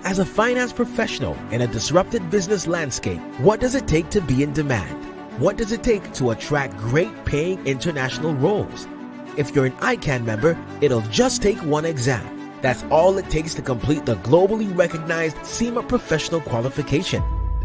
As a finance professional in a disrupted business landscape, what does it take to be in demand? What does it take to attract great paying international roles? If you're an ICAN member, it'll just take one exam. That's all it takes to complete the globally recognized CIMA professional qualification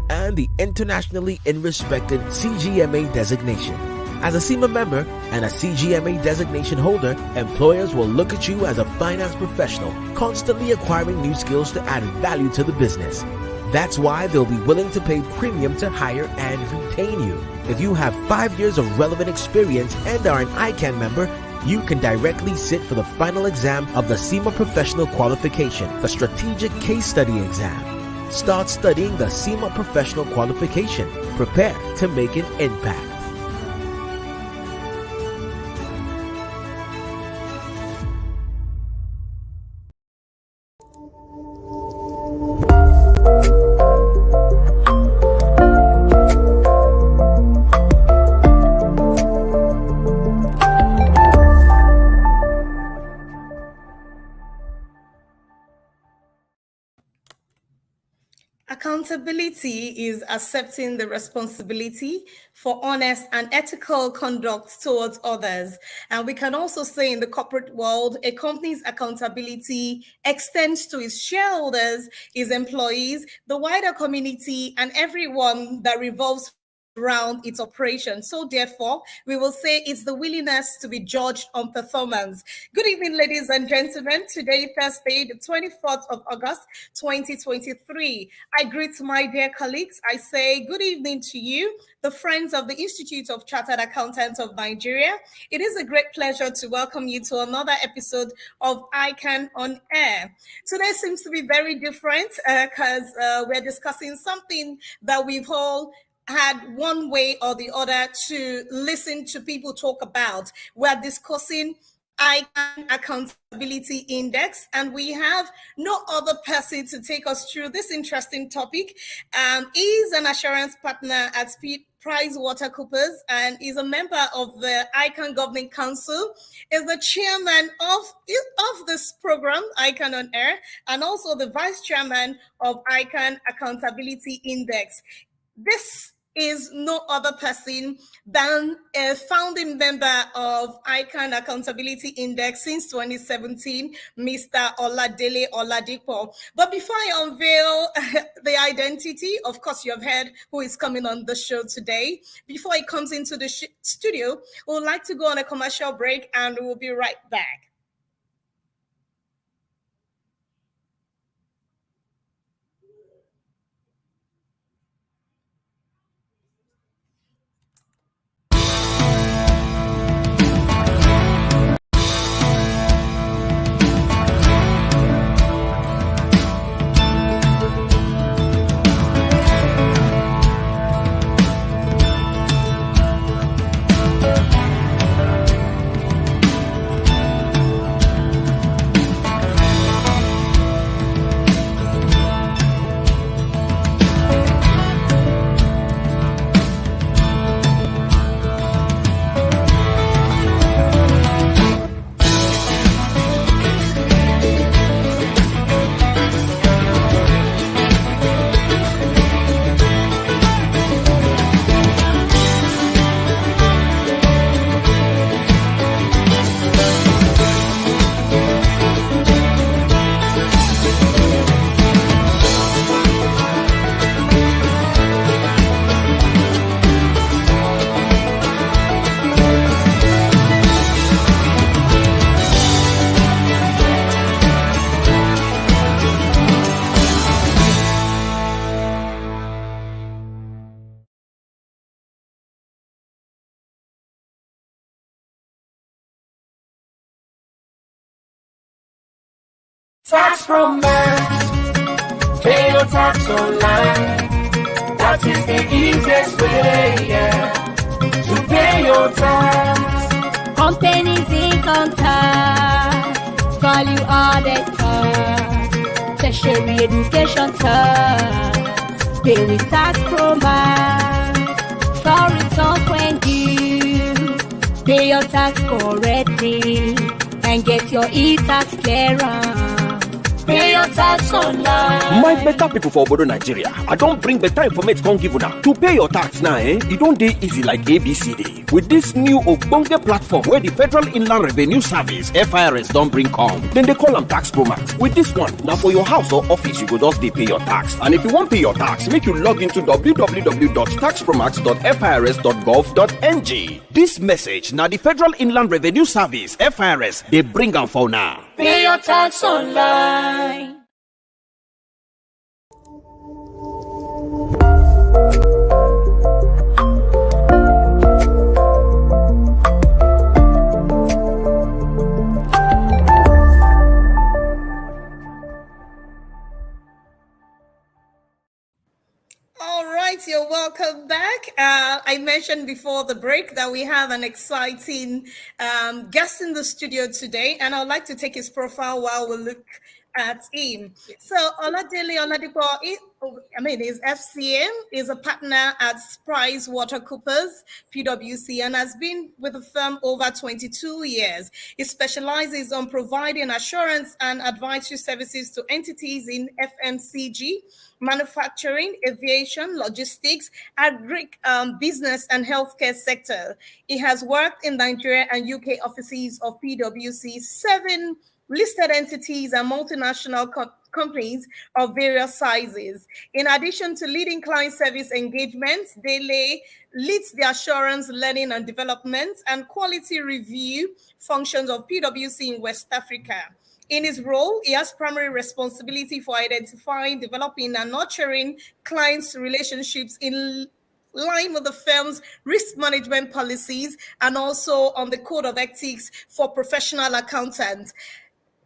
and the internationally respected CGMA designation. As a CIMA member and a CGMA designation holder, employers will look at you as a finance professional, constantly acquiring new skills to add value to the business. That's why they'll be willing to pay premium to hire and retain you. If you have 5 years of relevant experience and are an ICAN member, you can directly sit for the final exam of the CIMA Professional Qualification, the Strategic Case Study exam. Start studying the CIMA Professional Qualification. Prepare to make an impact. Accountability is accepting the responsibility for honest and ethical conduct towards others. And we can also say in the corporate world, a company's accountability extends to its shareholders, its employees, the wider community, and everyone that revolves around its operation. So therefore, we will say it's the willingness to be judged on performance. Good evening, ladies and gentlemen. Today, Thursday, the 24th of August, 2023. I greet my dear colleagues. I say good evening to you, the friends of the Institute of Chartered Accountants of Nigeria. It is a great pleasure to welcome you to another episode of ICAN on Air. Today seems to be very different because we're discussing something that we've all had one way or the other to listen to people talk about. We're discussing ICAN Accountability Index, and we have no other person to take us through this interesting topic. He's an assurance partner at PricewaterhouseCoopers and is a member of the ICAN Governing Council, is the chairman of this program, ICAN on Air, and also the vice chairman of ICAN Accountability Index. This is no other person than a founding member of ICAN Accountability Index since 2017, Mr. Oladele Oladipo. But before I unveil the identity, of course, you have heard who is coming on the show today. Before he comes into the studio, we would like to go on a commercial break and we'll be right back. Tax romance, pay your tax online. That is the easiest way, to pay your tax. Companies income tax, value added tax, tertiary education tax, pay with tax romance, file returns when due, pay your tax correctly, and get your e-tax clearance. Pay your tax online. My better people for Obodo Nigeria, I don't bring better information come give una. To pay your tax now, it don't dey easy like ABCD. With this new Ogbonge platform where the Federal Inland Revenue Service (FIRS) don't bring come, then they call them Tax Pro Max. With this one, now for your house or office, you go just dey pay your tax. And if you want pay your tax, make you log into www.taxpromax.firs.gov.ng. This message now the Federal Inland Revenue Service (FIRS) they bring am for now. Pay your tax online. All right, you're welcome back. I mentioned before the break that we have an exciting guest in the studio today, and I'd like to take his profile while we look at him. So Oladele Oladipo, his FCA is a partner at PricewaterhouseCoopers, PwC, and has been with the firm over 22 years. He specializes on providing assurance and advisory services to entities in FMCG, manufacturing, aviation, logistics, business, and healthcare sector. He has worked in Nigeria and UK offices of PwC, 7 listed entities and multinational companies of various sizes. In addition to leading client service engagements, they leads the assurance, learning and development and quality review functions of PwC in West Africa. In his role, he has primary responsibility for identifying, developing, and nurturing clients' relationships in line with the firm's risk management policies and also on the code of ethics for professional accountants.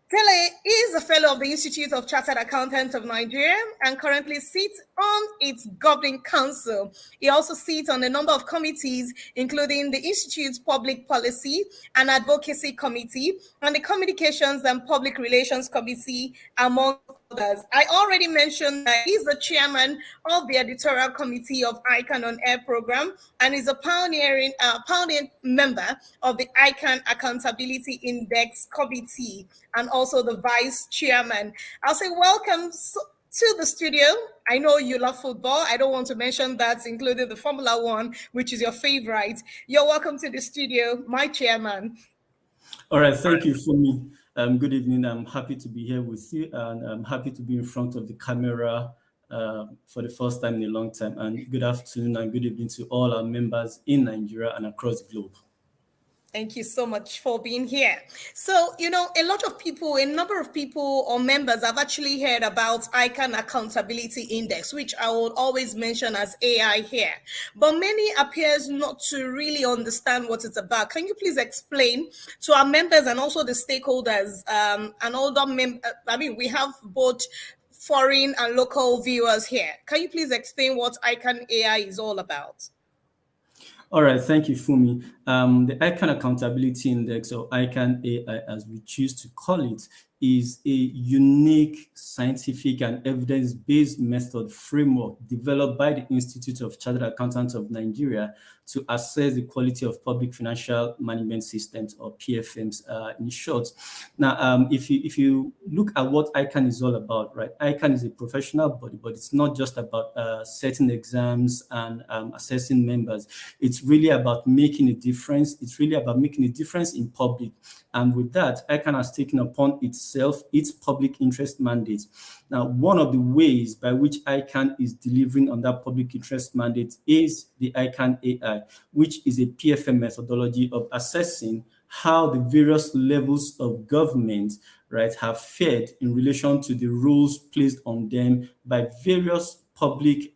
Tele is a fellow of the Institute of Chartered Accountants of Nigeria and currently sits on its governing council. He also sits on a number of committees, including the Institute's Public Policy and Advocacy Committee and the Communications and Public Relations Committee, among others. I already mentioned that he's the chairman of the editorial committee of ICAN On Air program and is a pioneering member of the ICAN Accountability Index committee and also the vice chairman. I'll say welcome to the studio. I know you love football. I don't want to mention that, including the Formula One, which is your favorite. You're welcome to the studio, my chairman. All right, thank you, Fumi. Good evening. I'm happy to be here with you, and I'm happy to be in front of the camera for the first time in a long time. And good afternoon and good evening to all our members in Nigeria and across the globe. Thank you so much for being here. So, a number of people or members have actually heard about ICAN Accountability Index, which I would always mention as AI here. But many appears not to really understand what it's about. Can you please explain to our members and also the stakeholders and all the we have both foreign and local viewers here. Can you please explain what ICAN AI is all about? All right, thank you, Fumi. The ICAN Accountability Index, or ICAN AI as we choose to call it, is a unique scientific and evidence-based method framework developed by the Institute of Chartered Accountants of Nigeria to assess the quality of public financial management systems, or PFMs in short. Now, if you look at what ICAN is all about, right? ICAN is a professional body, but it's not just about setting exams and assessing members. It's really about making a difference. It's really about making a difference in public. And with that, ICAN has taken upon itself its public interest mandate. Now, one of the ways by which ICAN is delivering on that public interest mandate is the ICAN AI, which is a PFM methodology of assessing how the various levels of government, right, have fared in relation to the rules placed on them by various public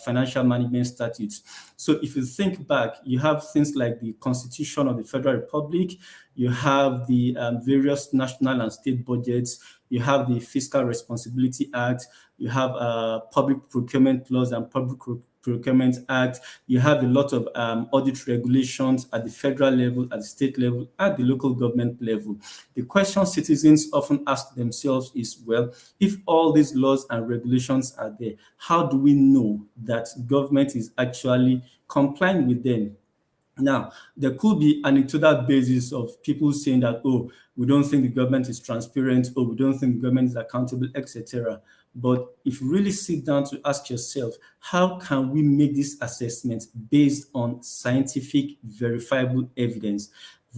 financial management statutes. So if you think back, you have things like the Constitution of the Federal Republic, you have the various national and state budgets, you have the Fiscal Responsibility Act, you have public procurement laws and public Procurement Act, you have a lot of audit regulations at the federal level, at the state level, at the local government level. The question citizens often ask themselves is, well, if all these laws and regulations are there, how do we know that government is actually complying with them? Now, there could be anecdotal basis of people saying that, oh, we don't think the government is transparent, or we don't think the government is accountable, etc. But if you really sit down to ask yourself, how can we make this assessment based on scientific, verifiable evidence?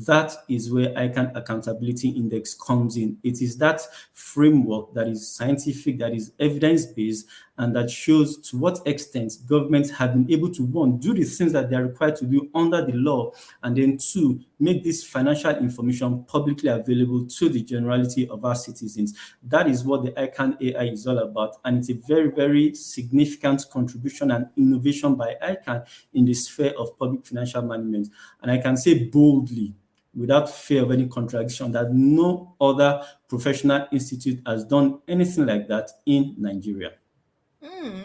That is where ICAN Accountability Index comes in. It is that framework that is scientific, that is evidence-based, and that shows to what extent governments have been able to, one, do the things that they are required to do under the law, and then two, make this financial information publicly available to the generality of our citizens. That is what the ICAN AI is all about, and it's a very, very significant contribution and innovation by ICAN in the sphere of public financial management. And I can say boldly, without fear of any contradiction, that no other professional institute has done anything like that in Nigeria.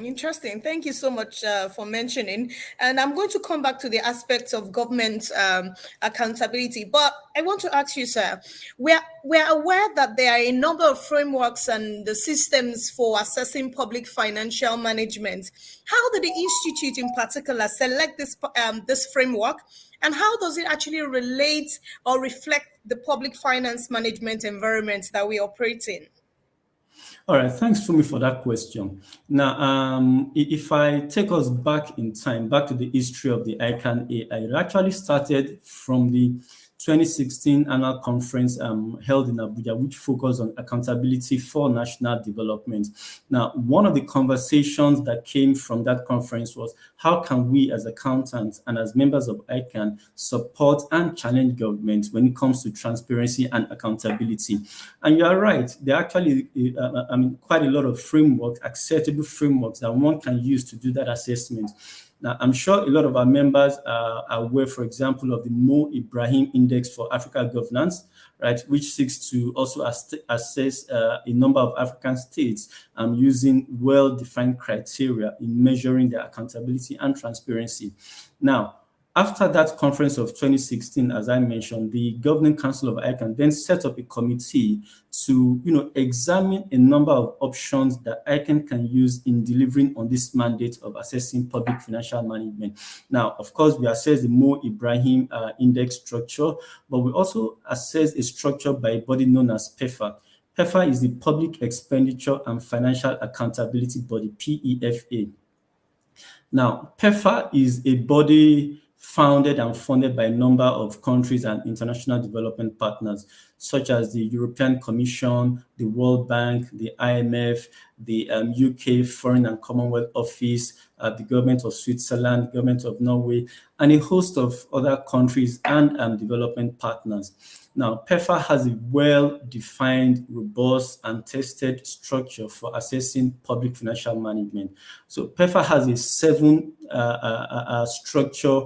Interesting. Thank you so much for mentioning. And I'm going to come back to the aspects of government accountability. But I want to ask you, sir, we're aware that there are a number of frameworks and the systems for assessing public financial management. How did the institute in particular select this framework? And how does it actually relate or reflect the public finance management environment that we operate in? All right, thanks, Fumi, for that question. Now, if I take us back in time, back to the history of the ICAN AI, it actually started from the 2016 annual conference held in Abuja, which focused on accountability for national development. Now, one of the conversations that came from that conference was, how can we as accountants and as members of ICAN support and challenge government when it comes to transparency and accountability? And you are right, there are actually quite a lot of frameworks, acceptable frameworks that one can use to do that assessment. Now, I'm sure a lot of our members are aware, for example, of the Mo Ibrahim Index for Africa Governance, right, which seeks to also assess a number of African states using well-defined criteria in measuring their accountability and transparency. Now, after that conference of 2016, as I mentioned, the Governing Council of ICAN then set up a committee to, examine a number of options that ICAN can use in delivering on this mandate of assessing public financial management. Now, of course, we assess the Mo Ibrahim Index structure, but we also assess a structure by a body known as PEFA. PEFA is the Public Expenditure and Financial Accountability Body, PEFA. Now, PEFA is a body founded and funded by a number of countries and international development partners, such as the European Commission, the World Bank, the IMF, the UK Foreign and Commonwealth Office, the government of Switzerland, government of Norway, and a host of other countries and development partners. Now, PEFA has a well-defined, robust, and tested structure for assessing public financial management. So PEFA has a 7 structure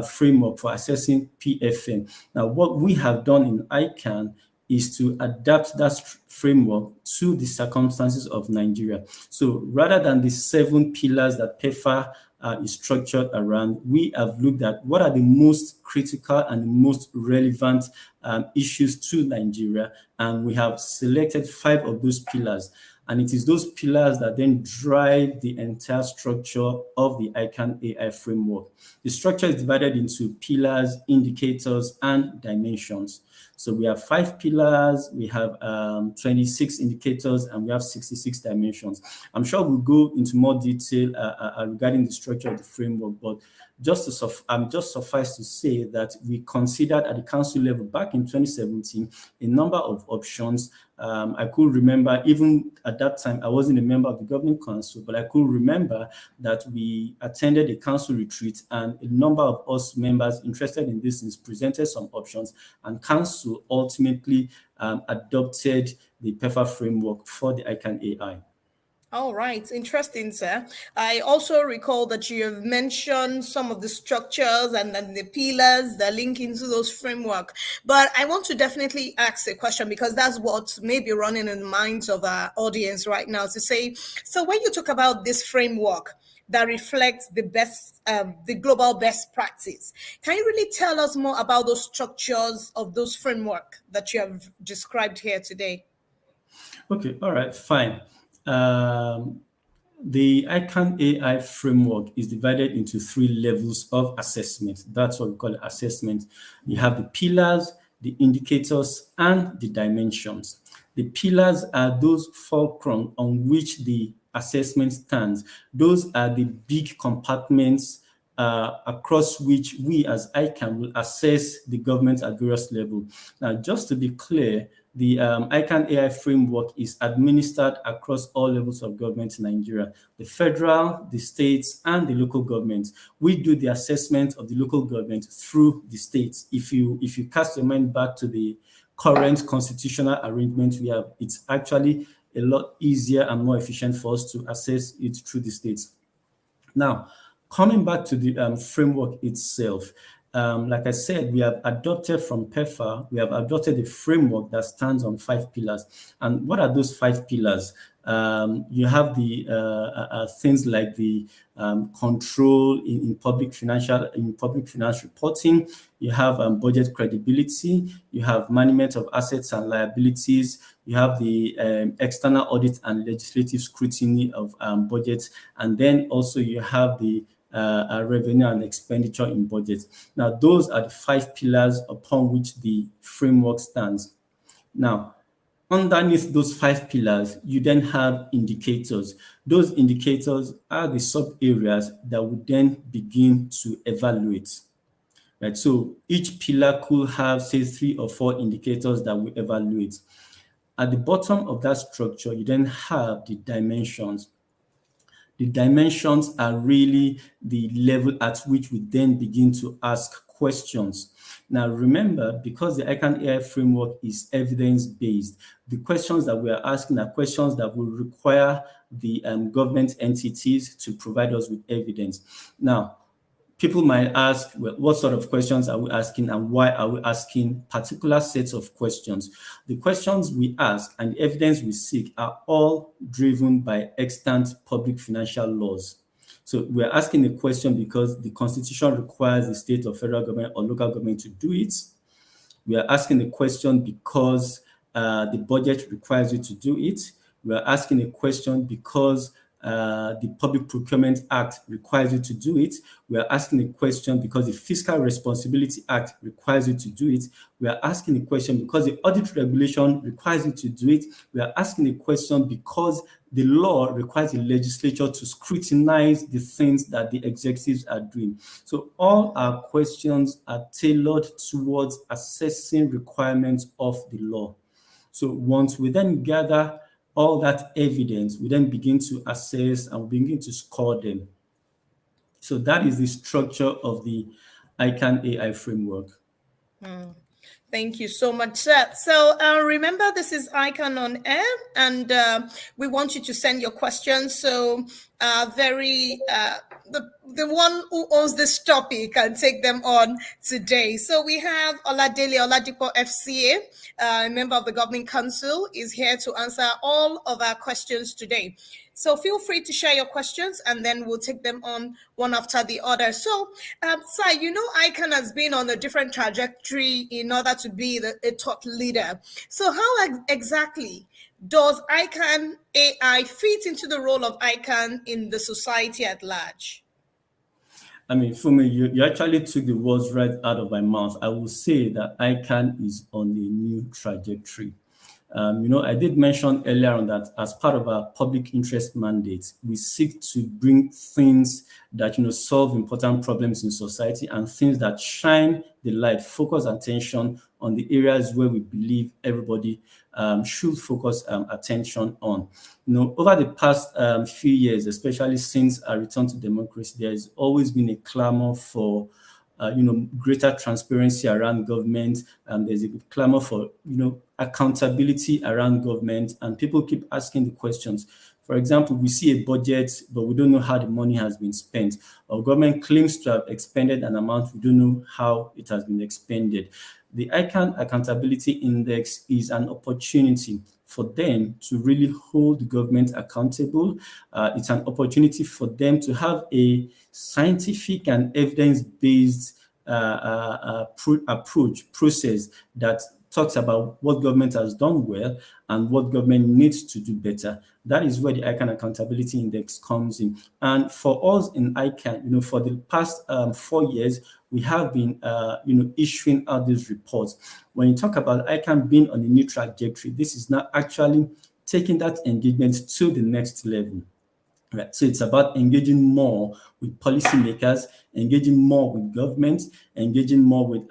framework for assessing PFM. Now, what we have done in ICAN is to adapt that framework to the circumstances of Nigeria. So rather than the 7 pillars that PEFA is structured around, we have looked at what are the most critical and the most relevant issues to Nigeria, and we have selected 5 of those pillars. And it is those pillars that then drive the entire structure of the ICAN AI framework. The structure is divided into pillars, indicators, and dimensions. So we have 5 pillars, we have 26 indicators, and we have 66 dimensions. I'm sure we'll go into more detail regarding the structure of the framework, but just suffice to say that we considered at the council level back in 2017 a number of options. I could remember, even at that time, I wasn't a member of the governing council, but I could remember that we attended a council retreat and a number of us members interested in this presented some options, and council ultimately adopted the PEFA framework for the ICAN AI. All right, interesting, sir. I also recall that you have mentioned some of the structures and then the pillars that link into those framework. But I want to definitely ask a question, because that's what may be running in the minds of our audience right now, to say, so when you talk about this framework that reflects the best, the global best practice, can you really tell us more about those structures of those framework that you have described here today? Okay, all right, fine. The ICAN AI framework is divided into 3 levels of assessment. That's what we call assessment. You have the pillars, the indicators, and the dimensions. The pillars are those fulcrum on which the assessment stands. Those are the big compartments across which we as ICAN will assess the government at various levels. Now, just to be clear, the ICAN AI framework is administered across all levels of government in Nigeria, the federal, the states, and the local governments. We do the assessment of the local government through the states. If you cast your mind back to the current constitutional arrangement we have, it's actually a lot easier and more efficient for us to assess it through the states. Now, coming back to the framework itself, like I said, we have adopted from PEFA, we have adopted a framework that stands on 5 pillars. And what are those 5 pillars? You have the things like the control in public finance reporting. You have budget credibility. You have management of assets and liabilities. You have the external audit and legislative scrutiny of budgets, and then also you have the revenue and expenditure in budget. Now, those are the 5 pillars upon which the framework stands. Now, underneath those 5 pillars, you then have indicators. Those indicators are the sub-areas that we then begin to evaluate. Right? So each pillar could have, say, 3 or 4 indicators that we evaluate. At the bottom of that structure, you then have the dimensions. The dimensions are really the level at which we then begin to ask questions. Now, remember, because the ICAN AI framework is evidence-based, the questions that we are asking are questions that will require the government entities to provide us with evidence. Now, people might ask, well, what sort of questions are we asking and why are we asking particular sets of questions? The questions we ask and the evidence we seek are all driven by extant public financial laws. So we're asking a question because the Constitution requires the state or federal government or local government to do it. We are asking a question because the budget requires you to do it. We are asking a question because the Public Procurement Act requires you to do it. We are asking a question because the Fiscal Responsibility Act requires you to do it. We are asking a question because the Audit Regulation requires you to do it. We are asking a question because the law requires the legislature to scrutinize the things that the executives are doing. So all our questions are tailored towards assessing requirements of the law. So once we then gather all that evidence, we then begin to assess and begin to score them. So that is the structure of the ICAN AI framework. Thank you so much, sir. So remember, this is ICAN on Air, and we want you to send your questions. So the one who owns this topic can take them on today. So we have Oladele Oladipo FCA, a member of the Governing Council, is here to answer all of our questions today. So feel free to share your questions and then we'll take them on one after the other. So, Sai, you know, ICAN has been on a different trajectory in order to be a thought leader. So how exactly does ICAN AI fit into the role of ICAN in the society at large? I mean, for me, you actually took the words right out of my mouth. I will say that ICAN is on a new trajectory. You know, I did mention earlier on that as part of our public interest mandate, we seek to bring things that, you know, solve important problems in society and things that shine the light, focus attention on the areas where we believe everybody should focus attention on. You know, over the past few years, especially since our return to democracy, there has always been a clamor for you know, greater transparency around government, and there's a clamor for, you know, accountability around government, and people keep asking the questions. For example, we see a budget, but we don't know how the money has been spent. Our government claims to have expended an amount, we don't know how it has been expended. The ICAN Accountability Index is an opportunity for them to really hold the government accountable. It's an opportunity for them to have a scientific and evidence-based process that talks about what government has done well and what government needs to do better. That is where the ICAN Accountability Index comes in. And for us in ICAN, for the past 4 years, we have been, issuing out these reports. When you talk about ICAN being on a new trajectory, this is now actually taking that engagement to the next level. Right. So it's about engaging more with policymakers, engaging more with government, engaging more with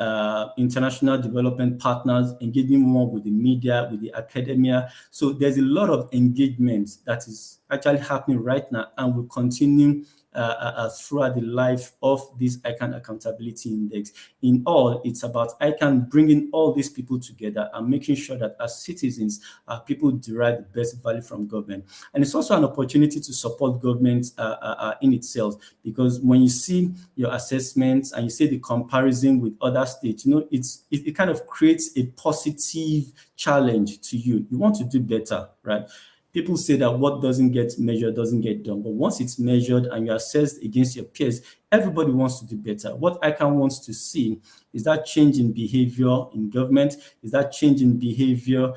international development partners, engaging more with the media, with the academia. So there's a lot of engagement that is actually happening right now and will continue throughout the life of this ICAN Accountability Index. In all, it's about ICAN bringing all these people together and making sure that as citizens, people derive the best value from government. And it's also an opportunity to support government in itself, because when you see your assessments and you see the comparison with other states, it kind of creates a positive challenge to you. You want to do better, right? People say that what doesn't get measured doesn't get done. But once it's measured and you're assessed against your peers, everybody wants to do better. What ICAN wants to see is that change in behavior in government, is that change in behavior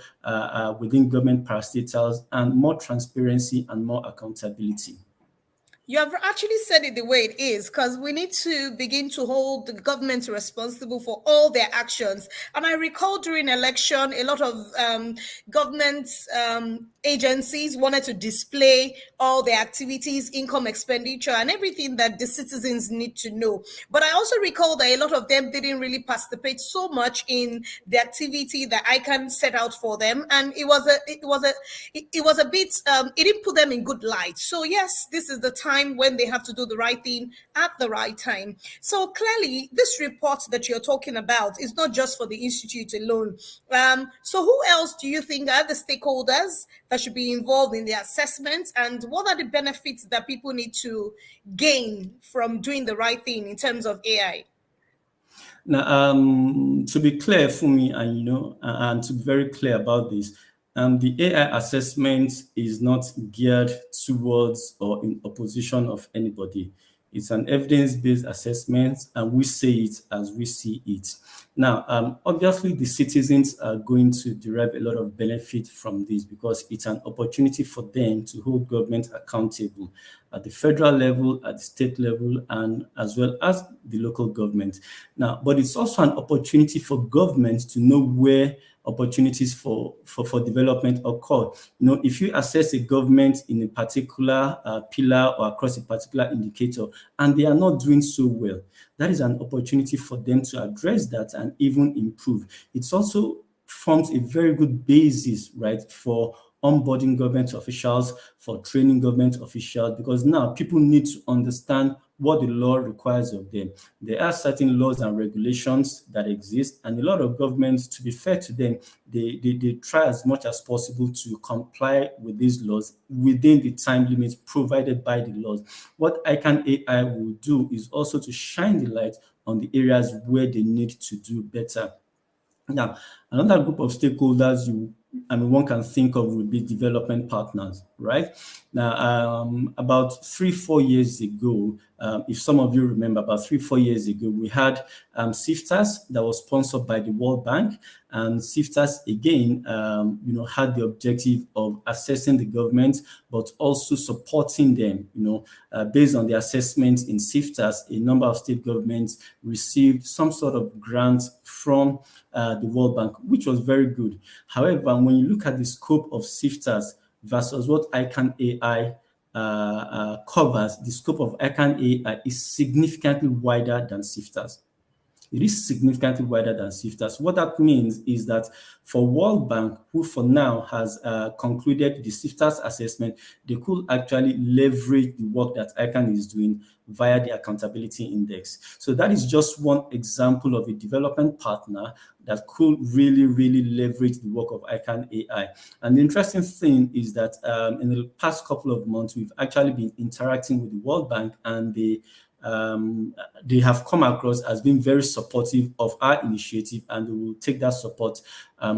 within government parastatals, and more transparency and more accountability. You have actually said it the way it is, because we need to begin to hold the government responsible for all their actions. And I recall during election, a lot of government agencies wanted to display all their activities, income, expenditure, and everything that the citizens need to know. But I also recall that a lot of them didn't really participate so much in the activity that ICAN set out for them, and it was a bit it didn't put them in good light. So yes, this is the time when they have to do the right thing at the right time. So clearly, this report that you're talking about is not just for the institute alone. So who else do you think are the stakeholders that should be involved in the assessment, and what are the benefits that people need to gain from doing the right thing in terms of AI? Now, to be clear for me, and to be very clear about this, the AI assessment is not geared towards or in opposition of anybody. It's an evidence-based assessment, and we say it as we see it. Now, obviously, the citizens are going to derive a lot of benefit from this, because it's an opportunity for them to hold government accountable at the federal level, at the state level, and as well as the local government. Now, but it's also an opportunity for government to know where opportunities for development occur. If you assess a government in a particular pillar or across a particular indicator, and they are not doing so well, that is an opportunity for them to address that and even improve. It also forms a very good basis, right, for onboarding government officials, for training government officials, because now people need to understand what the law requires of them. There are certain laws and regulations that exist, and a lot of governments, to be fair to them, they try as much as possible to comply with these laws within the time limits provided by the laws. What ICAN AI will do is also to shine the light on the areas where they need to do better. Now, another group of stakeholders one can think of would be development partners, right? Now, about 3-4 years ago, if some of you remember, about 3-4 years ago, we had SIFTAS that was sponsored by the World Bank, and SIFTAS again, had the objective of assessing the government, but also supporting them. Based on the assessments in SIFTAS, a number of state governments received some sort of grant from the World Bank, which was very good. However, when you look at the scope of SIFTAS versus what ICAN AI covers, the scope of ICAN AI is significantly wider than SIFTAS. It is significantly wider than SIFTAS. What that means is that for World Bank, who for now has concluded the SIFTAS assessment, they could actually leverage the work that ICAN is doing via the Accountability Index. So that is just one example of a development partner that could really, really leverage the work of ICAN AI. And the interesting thing is that in the past couple of months, we've actually been interacting with the World Bank, and they have come across as being very supportive of our initiative, and we will take that support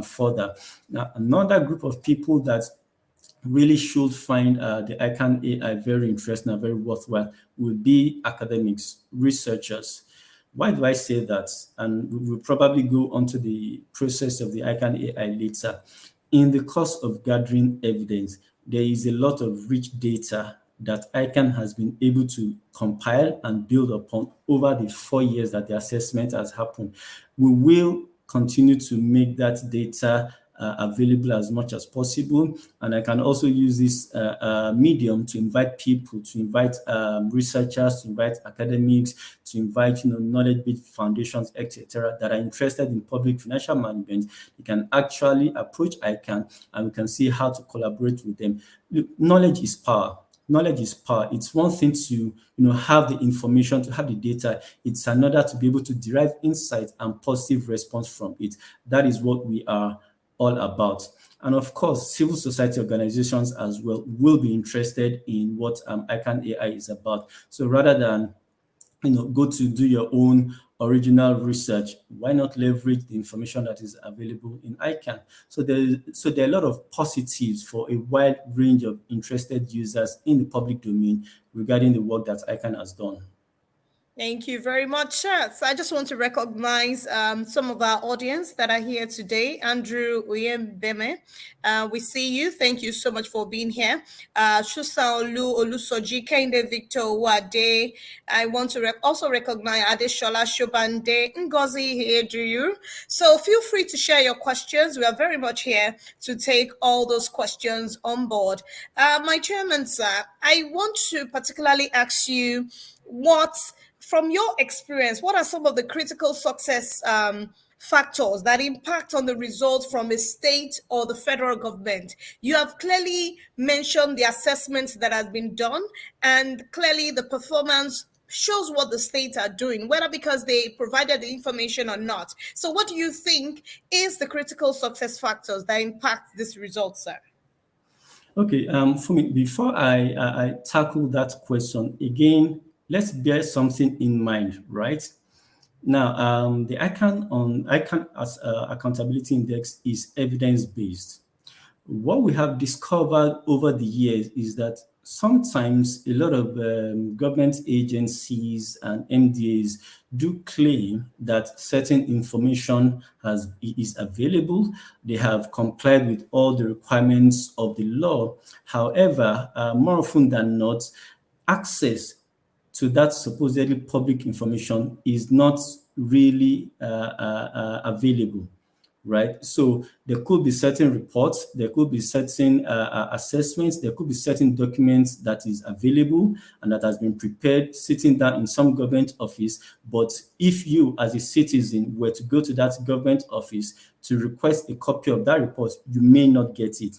further. Now, another group of people that really should find the ICAN AI very interesting and very worthwhile will be academics, researchers. Why do I say that? And we will probably go onto the process of the ICAN AI later. In the course of gathering evidence, there is a lot of rich data that ICAN has been able to compile and build upon over the 4 years that the assessment has happened. We will continue to make that data available as much as possible. And I can also use this medium to invite people, to invite researchers, to invite academics, to invite knowledge-based foundations, etc., that are interested in public financial management. You can actually approach ICAN and we can see how to collaborate with them. Look, knowledge is power. Knowledge is power. It's one thing to have the information, to have the data. It's another to be able to derive insight and positive response from it. That is what we are all about. And of course, civil society organizations as well will be interested in what ICAN AI is about. So rather than go to do your own original research, why not leverage the information that is available in ICAN? So there are a lot of positives for a wide range of interested users in the public domain regarding the work that ICAN has done. Thank you very much, sir. So I just want to recognize some of our audience that are here today. Andrew Uyembeme, we see you. Thank you so much for being here. Shusa Olu Olusoji, Kende Victor Wade. I want to also recognize Adeshola Shobande Ngozi here. Do you? So feel free to share your questions. We are very much here to take all those questions on board. My chairman, sir, I want to particularly ask you from your experience, what are some of the critical success factors that impact on the results from a state or the federal government? You have clearly mentioned the assessments that has been done, and clearly the performance shows what the states are doing, whether because they provided the information or not. So what do you think is the critical success factors that impact this result, sir? Okay, Fumi, before I tackle that question, again, let's bear something in mind, right? Now, the ICAN Accountability Index is evidence-based. What we have discovered over the years is that sometimes a lot of government agencies and MDAs do claim that certain information is available. They have complied with all the requirements of the law. However, more often than not, access to that supposedly public information is not really available, right? So there could be certain reports, there could be certain assessments, there could be certain documents that is available and that has been prepared sitting down in some government office. But if you as a citizen were to go to that government office to request a copy of that report, you may not get it.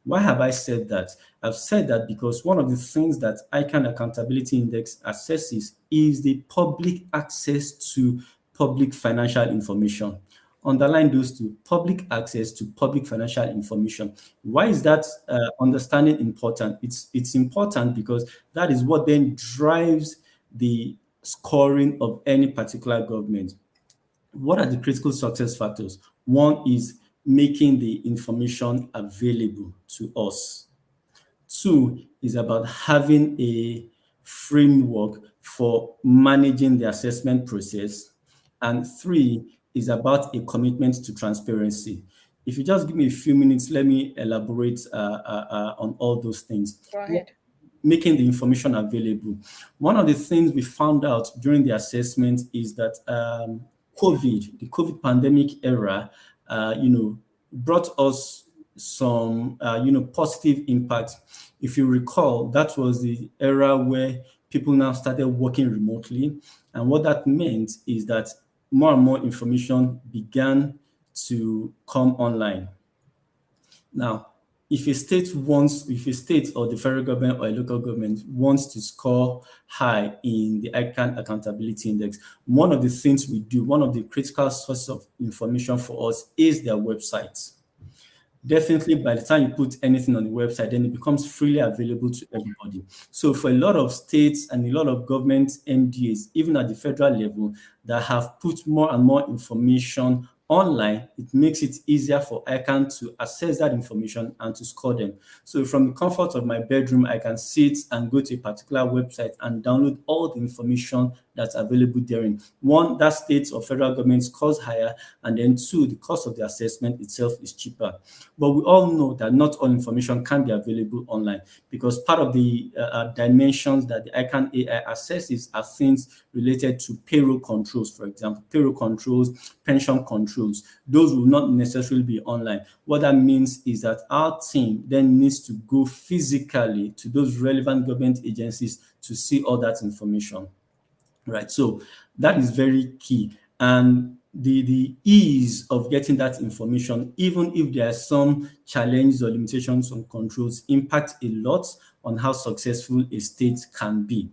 Why have I said that? I've said that because one of the things that ICAN Accountability Index assesses is the public access to public financial information. Underline those two: public access to public financial information. Why is that understanding important? It's important because that is what then drives the scoring of any particular government. What are the critical success factors? One is making the information available to us. Two is about having a framework for managing the assessment process. And three is about a commitment to transparency. If you just give me a few minutes, let me elaborate on all those things. Go ahead. Making the information available. One of the things we found out during the assessment is that the COVID pandemic era, brought us some, positive impact. If you recall, that was the era where people now started working remotely. And what that meant is that more and more information began to come online. Now, if a state or the federal government or a local government wants to score high in the ICAN Accountability Index, one of the things we do, one of the critical sources of information for us is their websites. Definitely, by the time you put anything on the website, then it becomes freely available to everybody. So for a lot of states and a lot of government MDAs, even at the federal level, that have put more and more information online, it makes it easier for ICAN to access that information and to score them. So from the comfort of my bedroom, I can sit and go to a particular website and download all the information that's available therein. One, that state or federal government's cost higher, and then two, the cost of the assessment itself is cheaper. But we all know that not all information can be available online, because part of the dimensions that the ICAN AI assesses are things related to payroll controls, for example, payroll controls, pension controls. Those will not necessarily be online. What that means is that our team then needs to go physically to those relevant government agencies to see all that information, right? So that is very key. And the ease of getting that information, even if there are some challenges or limitations on controls, impact a lot on how successful a state can be.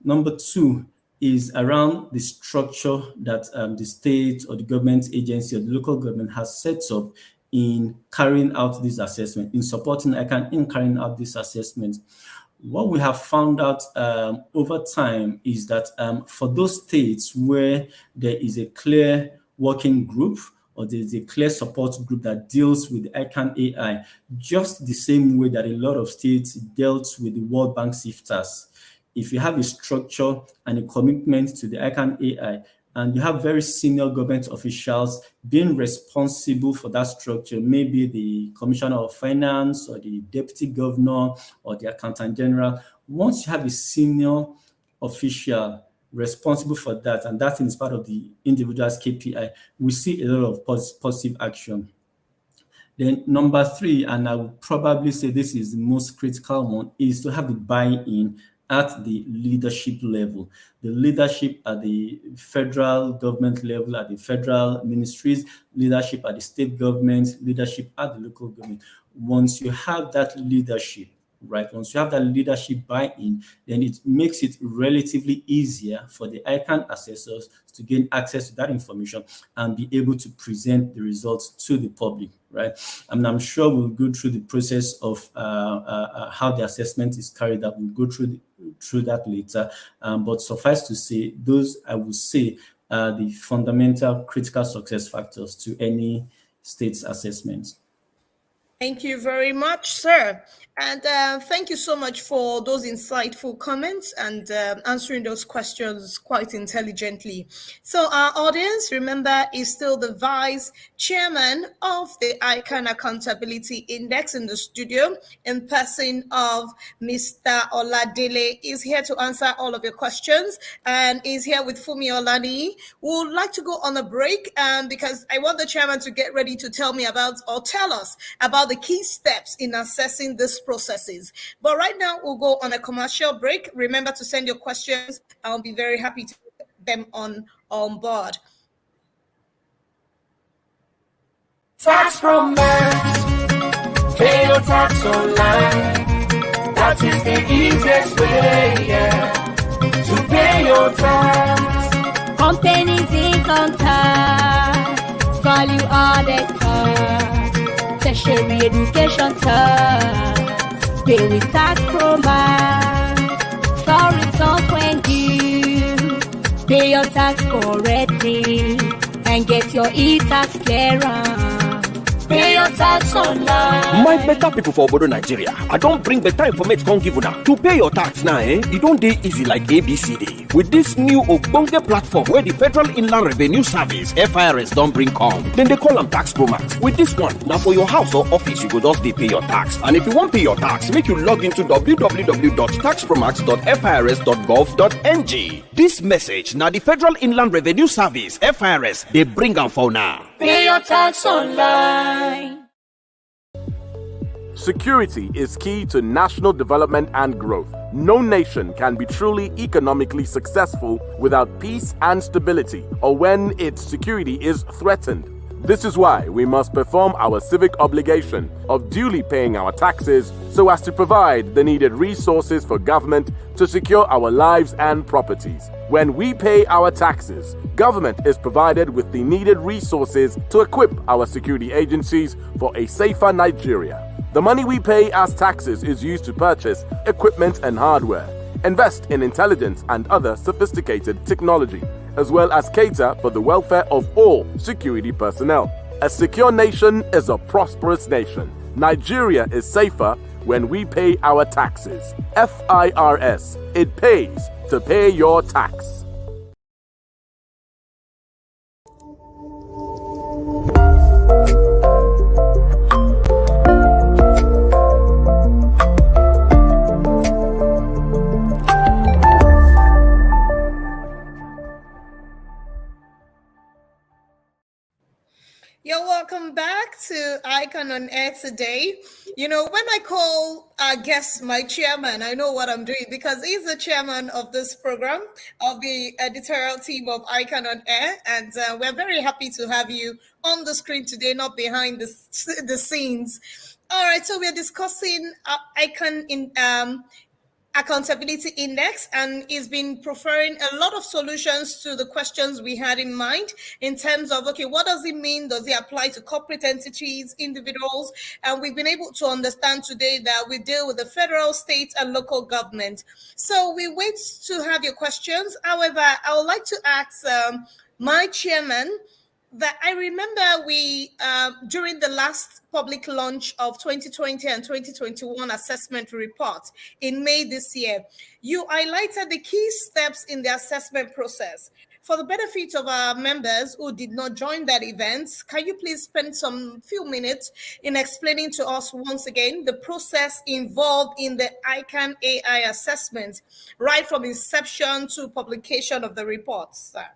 Number two is around the structure that the state or the government agency or the local government has set up in carrying out this assessment, in supporting ICAN in carrying out this assessment. What we have found out over time is that for those states where there is a clear working group or there is a clear support group that deals with the ICAN AI, just the same way that a lot of states dealt with the World Bank sifters. If you have a structure and a commitment to the ICAN AI, and you have very senior government officials being responsible for that structure, maybe the Commissioner of Finance or the Deputy Governor or the Accountant General, once you have a senior official responsible for that, and that is part of the individual's KPI, we see a lot of positive action. Then number three, and I would probably say this is the most critical one, is to have the buy-in at the leadership level. The leadership at the federal government level, at the federal ministries, leadership at the state government, leadership at the local government. Once you have that leadership, right, once you have that leadership buy-in, then it makes it relatively easier for the ICAN assessors to gain access to that information and be able to present the results to the public, right? And I'm sure we'll go through the process of how the assessment is carried out. We'll go through that later. But suffice to say, those, I would say, are the fundamental critical success factors to any state's assessment. Thank you very much, sir. And thank you so much for those insightful comments and answering those questions quite intelligently. So our audience, remember, is still the Vice Chairman of the ICAN Accountability Index in the studio, in person of Mr. Oladele. Is here to answer all of your questions and is here with Fumi Olani. We would like to go on a break because I want the chairman to get ready to tell me about, or tell us about, the key steps in assessing these processes. But right now, we'll go on a commercial break. Remember to send your questions. I'll be very happy to put them on board. Tax romance, pay your tax online. That is the easiest way, to pay your tax. Companies income tax, value added tax, tertiary education tax, pay with tax program, for returns when due, pay your tax correctly, and get your e-tax clearance. Pay your tax online. My better people for Obodo Nigeria, I don't bring better information come give una. To pay your tax now, it don't dey easy like ABCD. With this new Ogbonge platform where the Federal Inland Revenue Service, FIRS, don't bring come, then they call them Tax Promax. With this one, now for your house or office, you go just dey pay your tax. And if you want pay your tax, make you log into www.taxpromax.firs.gov.ng. This message, now the Federal Inland Revenue Service, FIRS, they bring them for now. Pay your tax online. Security is key to national development and growth. No nation can be truly economically successful without peace and stability, or when its security is threatened. This is why we must perform our civic obligation of duly paying our taxes so as to provide the needed resources for government to secure our lives and properties. When we pay our taxes, government is provided with the needed resources to equip our security agencies for a safer Nigeria. The money we pay as taxes is used to purchase equipment and hardware, invest in intelligence and other sophisticated technology, as well as cater for the welfare of all security personnel. A secure nation is a prosperous nation. Nigeria is safer when we pay our taxes. FIRS, it pays to pay your tax. You're welcome back to ICAN on Air today. You know, when I call our guest my chairman, I know what I'm doing because he's the chairman of this program, of the editorial team of ICAN on Air. And we're very happy to have you on the screen today, not behind the scenes. All right, so we're discussing ICAN Accountability Index, and he's been preferring a lot of solutions to the questions we had in mind in terms of, okay, what does it mean? Does it apply to corporate entities, individuals? And we've been able to understand today that we deal with the federal, state, and local government. So we wait to have your questions. However, I would like to ask my chairman that I remember we, during the last public launch of 2020 and 2021 assessment report in May this year, you highlighted the key steps in the assessment process. For the benefit of our members who did not join that event, can you please spend some few minutes in explaining to us once again the process involved in the ICAN AI assessment, right from inception to publication of the reports, sir?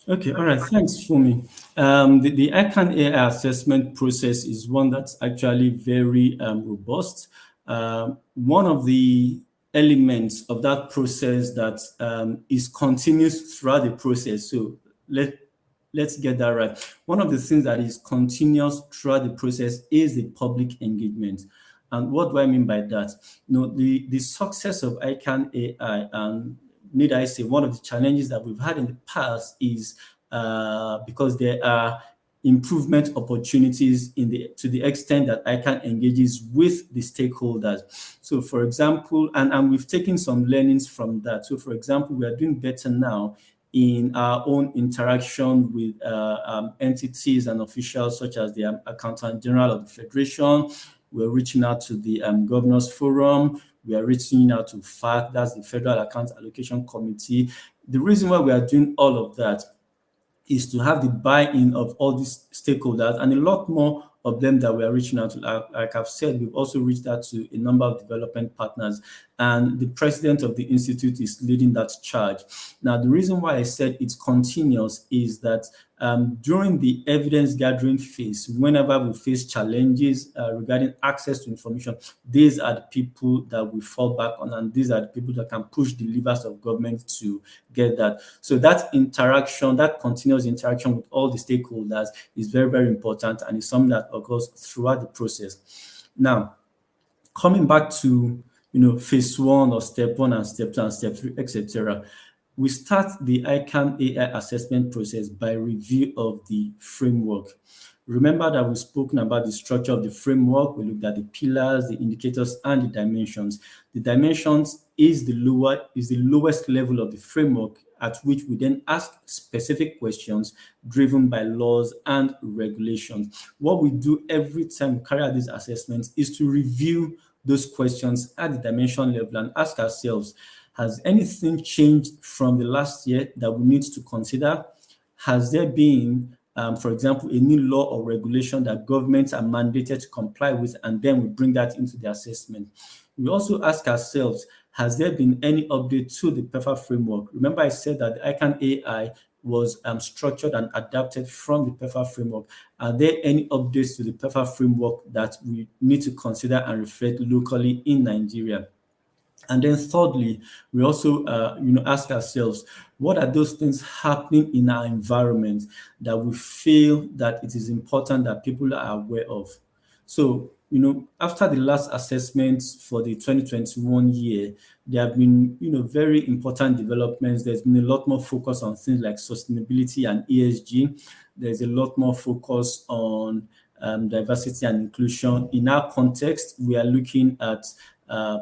Okay, all right, thanks, Fumi. The ICAN AI assessment process is one that's actually very robust. One of the elements of that process that is continuous throughout the process. So let's get that right. One of the things that is continuous throughout the process is the public engagement. And what do I mean by that? You know, the success of ICAN AI, and need I say, one of the challenges that we've had in the past is because there are improvement opportunities to the extent that ICAN engages with the stakeholders. So for example, and we've taken some learnings from that. So for example, we are doing better now in our own interaction with entities and officials such as the Accountant General of the Federation. We're reaching out to the Governors Forum. We are reaching out to FAC, that's the Federal Account Allocation Committee. The reason why we are doing all of that is to have the buy-in of all these stakeholders, and a lot more of them that we are reaching out to. Like I've said, we've also reached out to a number of development partners, and the president of the institute is leading that charge. Now, the reason why I said it's continuous is that during the evidence gathering phase, whenever we face challenges regarding access to information, these are the people that we fall back on, and these are the people that can push the levers of government to get that. So that interaction, that continuous interaction with all the stakeholders is very, very important, and it's something that occurs throughout the process. Now, coming back to phase one or step one and step two and step three, etc. We start the ICAN AI assessment process by review of the framework. Remember that we've spoken about the structure of the framework. We looked at the pillars, the indicators, and the dimensions. The dimensions is the lowest level of the framework at which we then ask specific questions driven by laws and regulations. What we do every time we carry out these assessments is to review those questions at the dimension level and ask ourselves, has anything changed from the last year that we need to consider? Has there been, for example, a new law or regulation that governments are mandated to comply with, and then we bring that into the assessment? We also ask ourselves, has there been any update to the PEFA framework? Remember I said that the ICAN AI was structured and adapted from the PEFA framework. Are there any updates to the PEFA framework that we need to consider and reflect locally in Nigeria? And then thirdly, we also ask ourselves, what are those things happening in our environment that we feel that it is important that people are aware of? So, after the last assessments for the 2021 year, there have been, very important developments. There's been a lot more focus on things like sustainability and ESG. There's a lot more focus on diversity and inclusion. In our context, we are looking at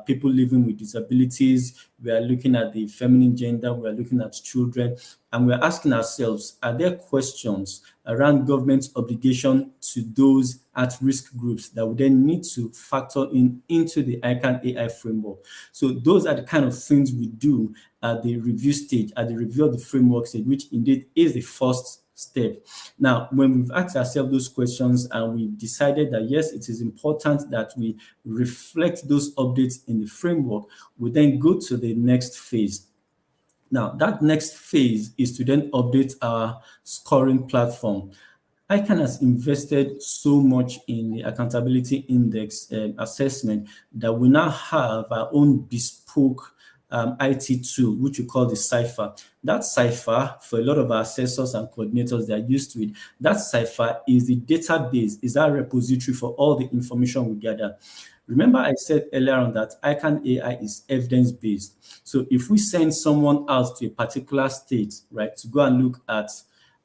people living with disabilities. We are looking at the feminine gender. We are looking at children. And we're asking ourselves, are there questions around government's obligation to those at-risk groups that we then need to factor into the ICAN AI framework? So those are the kind of things we do at the review stage, at the review of the framework stage, which indeed is the first step. Now, when we've asked ourselves those questions and we've decided that, yes, it is important that we reflect those updates in the framework, we then go to the next phase. Now, that next phase is to then update our scoring platform. ICAN has invested so much in the accountability index assessment that we now have our own bespoke IT tool, which we call the Cipher. That Cipher, for a lot of our assessors and coordinators that are used to it, that Cipher is the database, is our repository for all the information we gather. Remember I said earlier on that ICAN AI is evidence-based. So if we send someone out to a particular state, right, to go and look at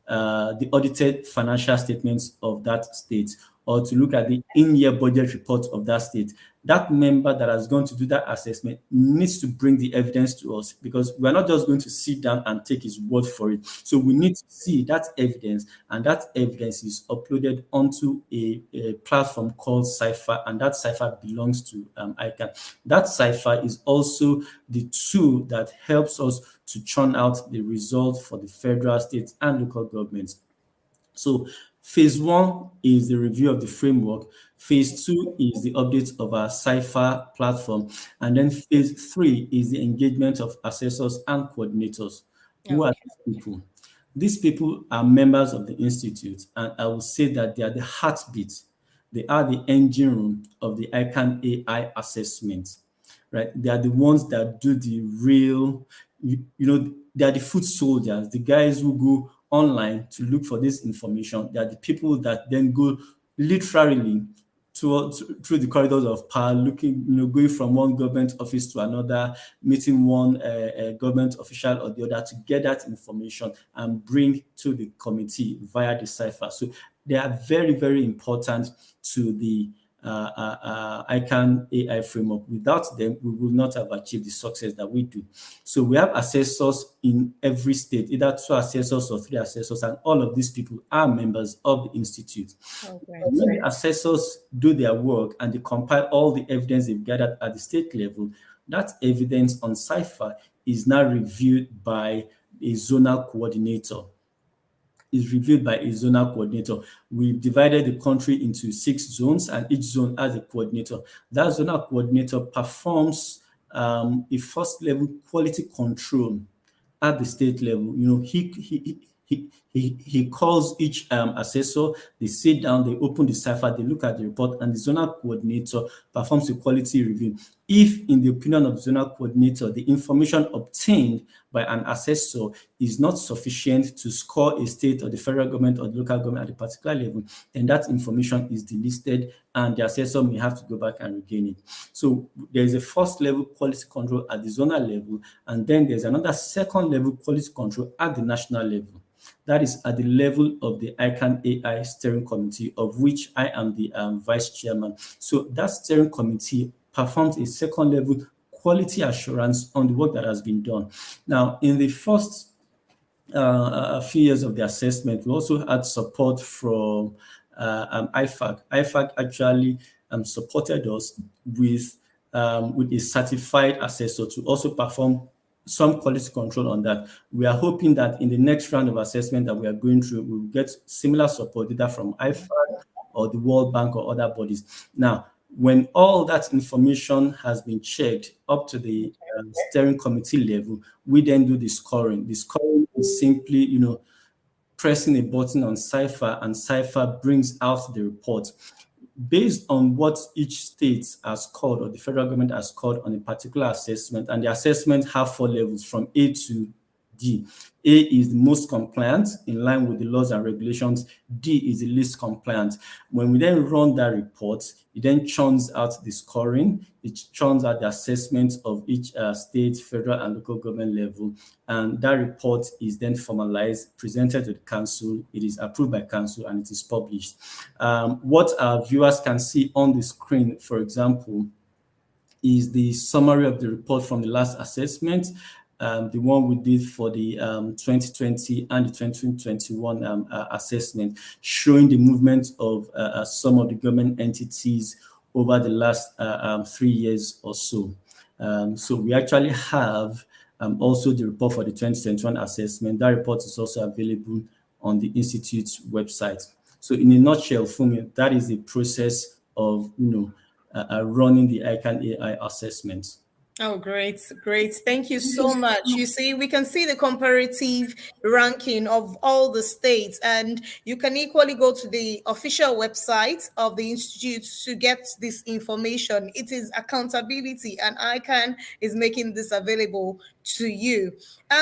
the audited financial statements of that state, or to look at the in-year budget report of that state, that member that has gone to do that assessment needs to bring the evidence to us, because we're not just going to sit down and take his word for it. So we need to see that evidence, and that evidence is uploaded onto a platform called Cipher, and that Cipher belongs to ICAN. That Cipher is also the tool that helps us to churn out the results for the federal, state, and local governments. So phase one is the review of the framework. Phase two is the update of our Cipher platform. And then phase three is the engagement of assessors and coordinators. Who are these people? These people are members of the Institute, and I will say that they are the heartbeat. They are the engine room of the ICAN AI assessment, right? They are the ones that do the real, they are the foot soldiers, the guys who go online to look for this information. They are the people that then go literally through the corridors of power, looking, going from one government office to another, meeting one government official or the other to get that information and bring to the committee via the Cipher. So they are very, very important to the ICAN AI framework. Without them, we will not have achieved the success that we do. So we have assessors in every state, either 2 assessors or 3 assessors, and all of these people are members of the Institute. When the assessors do their work and they compile all the evidence they've gathered at the state level, that evidence on Cipher is now reviewed by a zonal coordinator. We've divided the country into 6 zones, and each zone has a coordinator. That zonal coordinator performs a first-level quality control at the state level. He calls each assessor, they sit down, they open the Cipher, they look at the report, and the zonal coordinator performs a quality review. If, in the opinion of the zonal coordinator, the information obtained by an assessor is not sufficient to score a state or the federal government or the local government at a particular level, then that information is delisted and the assessor may have to go back and regain it. So there's a first level quality control at the zonal level, and then there's another second level quality control at the national level. That is at the level of the ICAN AI steering committee, of which I am the vice chairman. So that steering committee performs a second level quality assurance on the work that has been done. Now, in the first few years of the assessment, we also had support from IFAC. IFAC actually supported us with a certified assessor to also perform some quality control on that. We are hoping that in the next round of assessment that we are going through, we will get similar support either from IFAC or the World Bank or other bodies. Now, when all that information has been checked up to the steering committee level, we then do the scoring. The scoring is simply, pressing a button on Cipher, and Cipher brings out the report. Based on what each state has scored or the federal government has scored on a particular assessment, and the assessment have 4 levels from A to D. A is the most compliant in line with the laws and regulations. D is the least compliant. When we then run that report, it then churns out the scoring. It churns out the assessments of each state, federal, and local government level. And that report is then formalized, presented to the council. It is approved by council, and it is published. What our viewers can see on the screen, for example, is the summary of the report from the last assessment, the one we did for the 2020 and the 2021 assessment, showing the movement of some of the government entities over the last 3 years or so. So we actually have also the report for the 2021 assessment. That report is also available on the Institute's website. So in a nutshell, for me, that is the process of running the ICAN AI assessment. Oh, great, great. Thank you so much. You see, we can see the comparative ranking of all the states, and you can equally go to the official website of the Institute to get this information. It is accountability, and ICAN is making this available to you.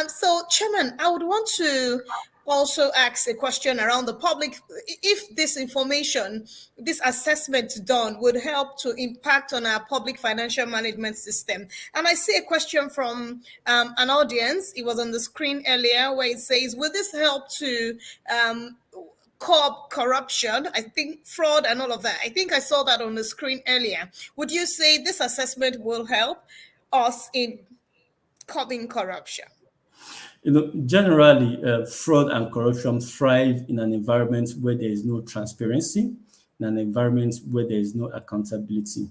So, Chairman, I would want to also ask a question around the public. If this information, this assessment done would help to impact on our public financial management system. And I see a question from an audience. It was on the screen earlier where it says, will this help to curb corruption, I think fraud and all of that? I think I saw that on the screen earlier. Would you say this assessment will help us in curbing corruption? Generally, fraud and corruption thrive in an environment where there is no transparency, in an environment where there is no accountability.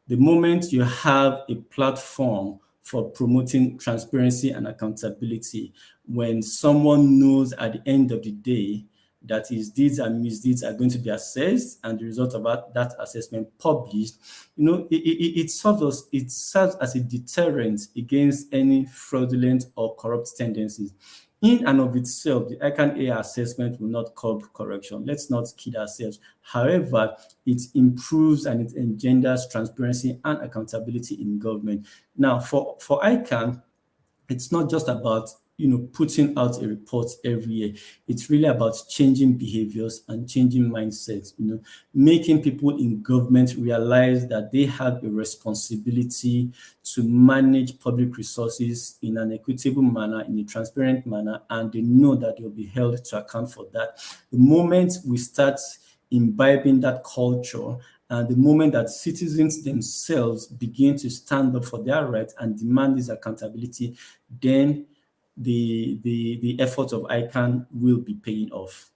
The moment you have a platform for promoting transparency and accountability, when someone knows at the end of the day that his deeds and misdeeds are going to be assessed and the result of that assessment published, it serves as a deterrent against any fraudulent or corrupt tendencies. In and of itself, the ICAN AI assessment will not curb corruption. Let's not kid ourselves. However, it improves and it engenders transparency and accountability in government. Now, for ICAN, it's not just about putting out a report every year. It's really about changing behaviors and changing mindsets, making people in government realize that they have a responsibility to manage public resources in an equitable manner, in a transparent manner, and they know that they'll be held to account for that. The moment we start imbibing that culture, and the moment that citizens themselves begin to stand up for their rights and demand this accountability, then the effort of ICAN will be paying off.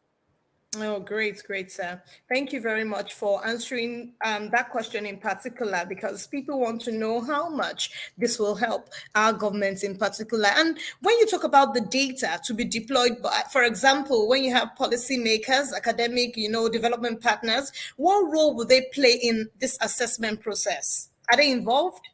Oh, great, sir. Thank you very much for answering that question in particular, because people want to know how much this will help our governments in particular. And when you talk about the data to be deployed, for example, when you have policymakers, academic, development partners, what role will they play in this assessment process? Are they involved?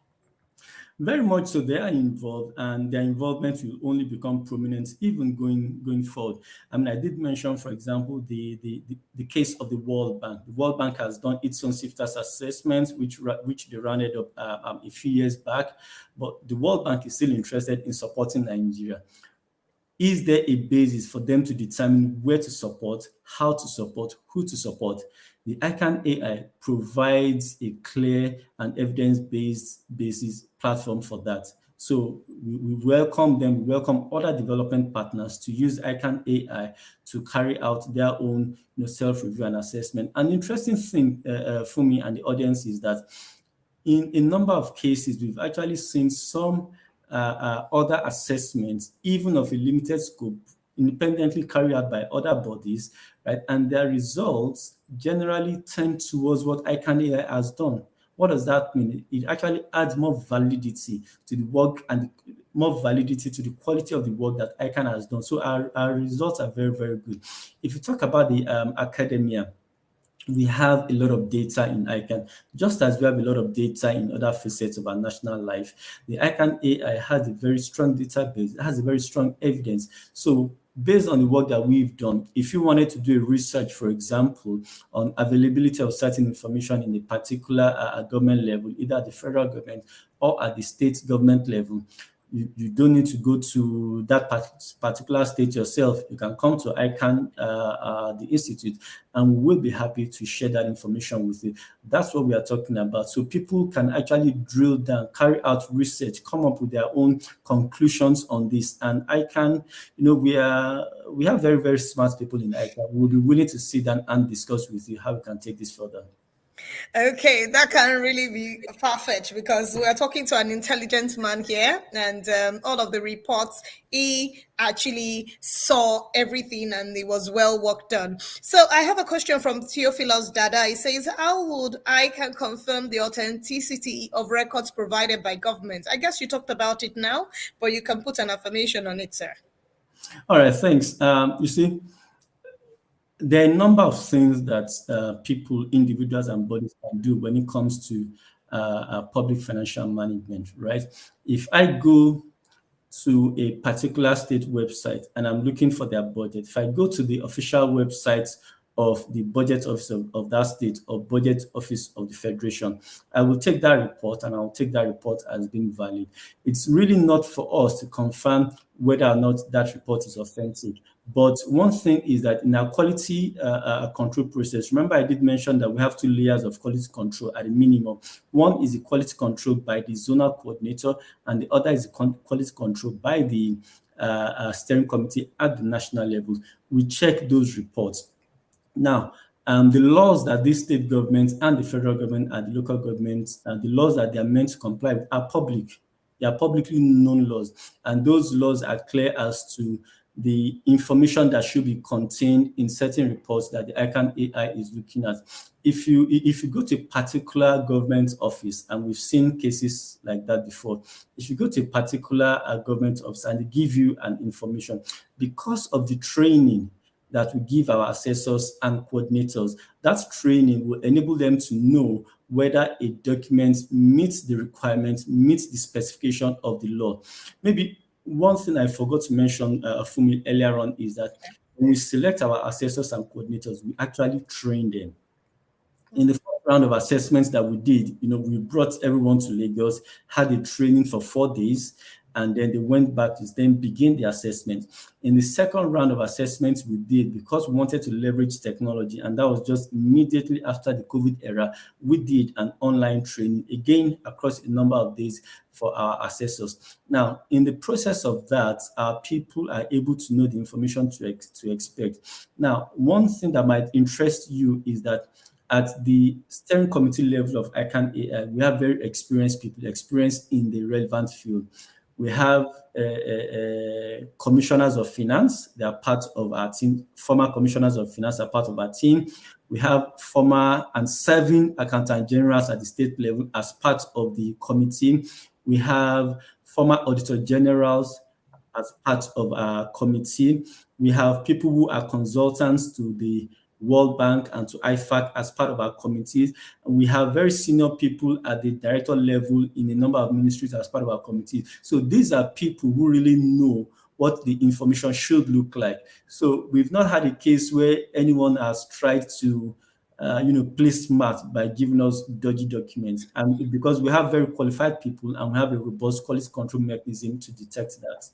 Very much so, they are involved, and their involvement will only become prominent even going forward. I mean, I did mention, for example, the case of the World Bank. The World Bank has done its own SIFTAS assessments, which they rounded up a few years back, but the World Bank is still interested in supporting Nigeria. Is there a basis for them to determine where to support, how to support, who to support? The ICAN AI provides a clear and evidence-based basis platform for that. So we welcome them, we welcome other development partners to use ICAN AI to carry out their own self-review and assessment. An interesting thing for me and the audience is that in a number of cases, we've actually seen some other assessments, even of a limited scope, independently carried out by other bodies, right? And their results generally tend towards what ICAN AI has done. What does that mean? It actually adds more validity to the work and more validity to the quality of the work that ICAN has done. So our results are very, very good. If you talk about the academia, we have a lot of data in ICAN, just as we have a lot of data in other facets of our national life. The ICAN AI has a very strong database, it has a very strong evidence. So based on the work that we've done, if you wanted to do a research, for example, on availability of certain information in a particular government level, either at the federal government or at the state government level, you don't need to go to that particular state yourself. You can come to ICAN, the Institute, and we will be happy to share that information with you. That's what we are talking about. So people can actually drill down, carry out research, come up with their own conclusions on this. And ICAN, we have very, very smart people in ICAN. We'll be willing to sit down and discuss with you how we can take this further. Okay, that can really be far-fetched because we're talking to an intelligent man here, and all of the reports, he actually saw everything and it was well work done. So I have a question from Theophilus Dada. He says, how would ICAN confirm the authenticity of records provided by government? I guess you talked about it now, but you can put an affirmation on it, sir. All right, thanks. You see, there are a number of things that people, individuals, and bodies can do when it comes to public financial management, right? If I go to a particular state website and I'm looking for their budget, if I go to the official website of the budget office of that state or budget office of the federation, I will take that report and I'll take that report as being valid. It's really not for us to confirm whether or not that report is authentic. But one thing is that in our quality control process, remember I did mention that we have two layers of quality control at a minimum. One is the quality control by the zonal coordinator, and the other is the quality control by the steering committee at the national level. We check those reports. Now, the laws that these state governments and the federal government and the local governments, the laws that they are meant to comply with are public. They are publicly known laws, and those laws are clear as to the information that should be contained in certain reports that the ICAN AI is looking at. If you go to a particular government office, and we've seen cases like that before, if you go to a particular government office and they give you an information, because of the training that we give our assessors and coordinators, that training will enable them to know whether a document meets the requirements, meets the specification of the law. Maybe one thing I forgot to mention, Fumi, earlier on is that when we select our assessors and coordinators, we actually train them. In the first round of assessments that we did, we brought everyone to Lagos, had a training for 4 days, and then they went back to then begin the assessment. In the second round of assessments we did, because we wanted to leverage technology, and that was just immediately after the COVID era, we did an online training, again, across a number of days for our assessors. Now, in the process of that, our people are able to know the information to expect. Now, one thing that might interest you is that at the steering committee level of ICAN AI, we have very experienced people, experienced in the relevant field. We have commissioners of finance. They are part of our team. Former commissioners of finance are part of our team. We have former and serving accountant generals at the state level as part of the committee. We have former auditor generals as part of our committee. We have people who are consultants to the World Bank and to IFAC as part of our committees. And we have very senior people at the director level in a number of ministries as part of our committees. So these are people who really know what the information should look like. So we've not had a case where anyone has tried to play smart by giving us dodgy documents. And because we have very qualified people and we have a robust quality control mechanism to detect that.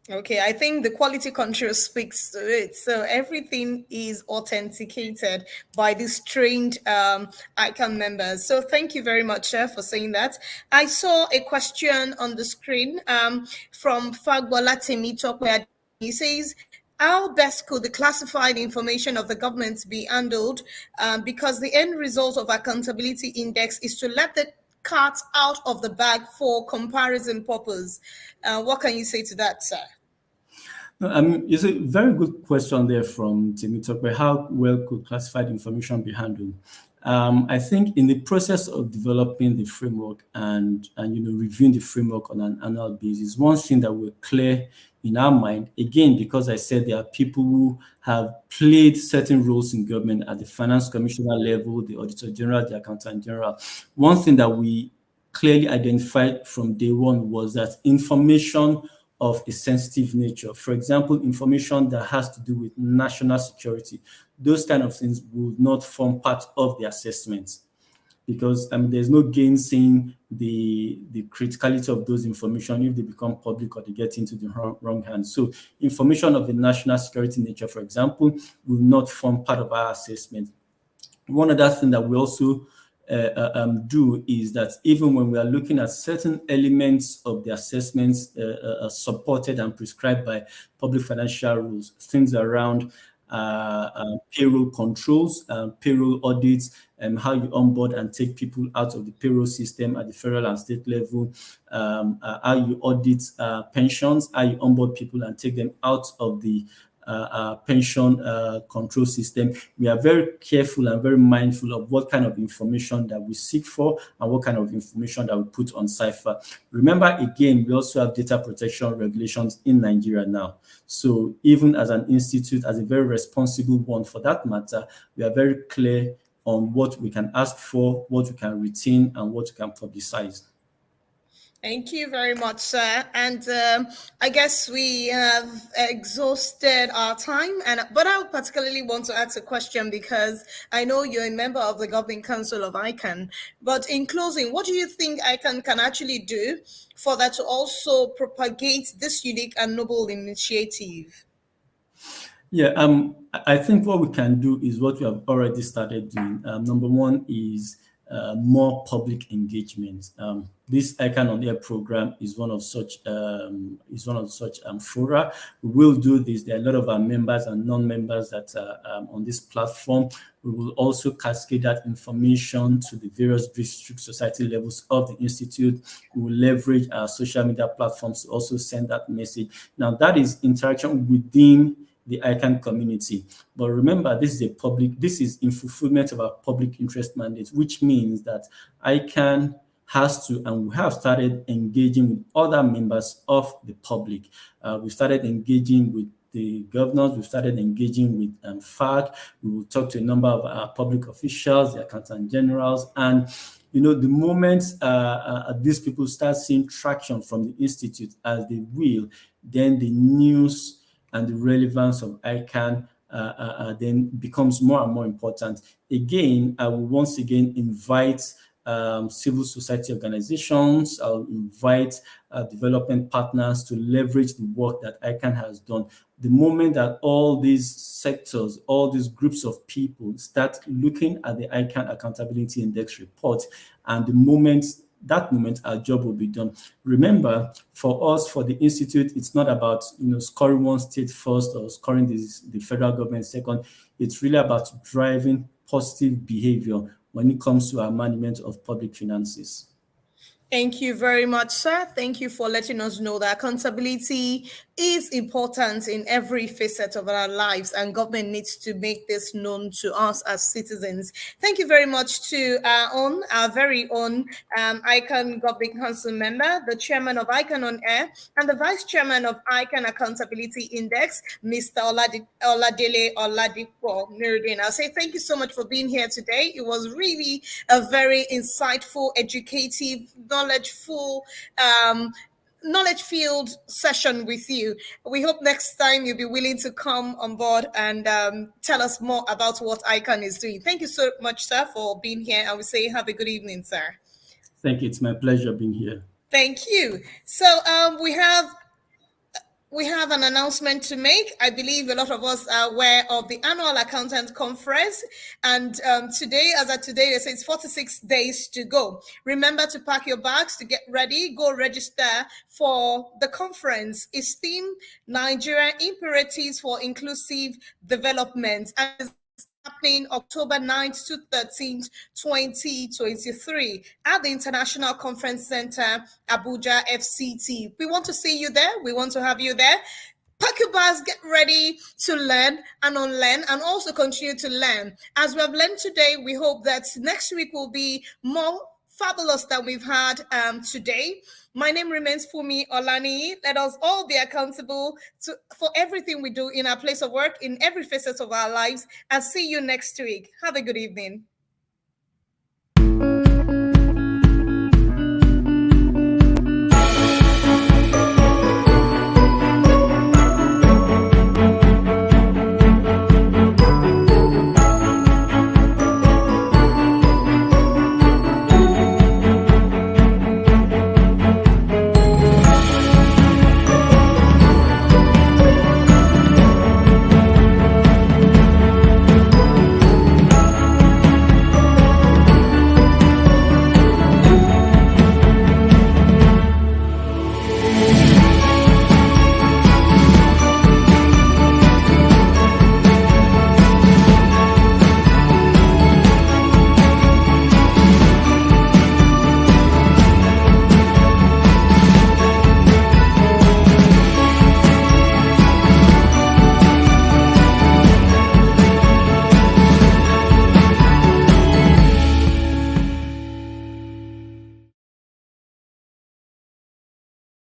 Okay, I think the quality control speaks to it. So everything is authenticated by these trained ICAN members. So thank you very much, Sir, for saying that. I saw a question on the screen from Fagbola Temitokwe. He says, how best could the classified information of the government be handled? Because the end result of accountability index is to let the cat out of the bag for comparison purpose. What can you say to that, sir? It's a very good question there from Temitokwe. How well could classified information be handled? I think in the process of developing the framework and reviewing the framework on an annual basis, one thing that we're clear in our mind, again, because I said there are people who have played certain roles in government at the finance commissioner level, the auditor general, the accountant general. One thing that we clearly identified from day one was that information of a sensitive nature, for example, information that has to do with national security, those kind of things will not form part of the assessments, because there's no gainsaying the criticality of those information if they become public or they get into the wrong hands. So information of the national security nature, for example, will not form part of our assessment. One other thing that we also do is that even when we are looking at certain elements of the assessments supported and prescribed by public financial rules, things around payroll controls, payroll audits, how you onboard and take people out of the payroll system at the federal and state level, how you audit pensions, how you onboard people and take them out of the pension control system. We are very careful and very mindful of what kind of information that we seek for and what kind of information that we put on Cypher. Remember, again, we also have data protection regulations in Nigeria now. So even as an institute, as a very responsible one for that matter, we are very clear on what we can ask for, what we can retain, and what we can publicize. Thank you very much, sir. And I guess we have exhausted our time. But I particularly want to ask a question because I know you're a member of the Governing Council of ICAN. But in closing, what do you think ICAN can actually do for that to also propagate this unique and noble initiative? Yeah, I think what we can do is what we have already started doing. Number one is more public engagement. This ICAN on Air program is one of such fora. We will do this. There are a lot of our members and non-members that are on this platform. We will also cascade that information to the various district society levels of the institute. We will leverage our social media platforms to also send that message. Now, that is interaction within the ICAN community. But remember, this is in fulfillment of our public interest mandate, which means that ICAN has to, and we have started engaging with other members of the public. We started engaging with the governors, we've started engaging with FAC. We will talk to a number of our public officials, the accountant generals, and the moment these people start seeing traction from the institute, as they will, then the news and the relevance of ICAN then becomes more and more important. Again, I will once again invite civil society organizations, I'll invite development partners to leverage the work that ICAN has done. The moment that all these sectors, all these groups of people start looking at the ICAN Accountability Index report, and that moment our job will be done. Remember, for us, for the institute, it's not about scoring one state first or scoring the federal government second. It's really about driving positive behavior when it comes to our management of public finances. Thank you very much, sir. Thank you for letting us know that accountability is important in every facet of our lives, and government needs to make this known to us as citizens. Thank you very much to our very own ICAN Governing Council member, the chairman of ICAN On Air, and the vice chairman of ICAN Accountability Index, Mr. Oladele Oladipo Nuruddin. I'll say thank you so much for being here today. It was really a very insightful, educative, knowledge-filled session with you. We hope next time you'll be willing to come on board and tell us more about what ICAN is doing. Thank you so much, sir, for being here. I will say have a good evening, sir. Thank you. It's my pleasure being here. Thank you. So we have an announcement to make. I believe a lot of us are aware of the annual accountant conference. And today, as of today, they say it's 46 days to go. Remember to pack your bags to get ready. Go register for the conference. It's themed Nigeria Imperatives for Inclusive Development. And happening October 9th to 13th, 2023 at the International Conference Center, Abuja, FCT. We want to see you there. We want to have you there. Pack your bags, get ready to learn and unlearn, and also continue to learn. As we have learned today, we hope that next week will be more fabulous than we've had today. My name remains Fumi Olani. Let us all be accountable for everything we do in our place of work, in every facet of our lives, and see you next week. Have a good evening.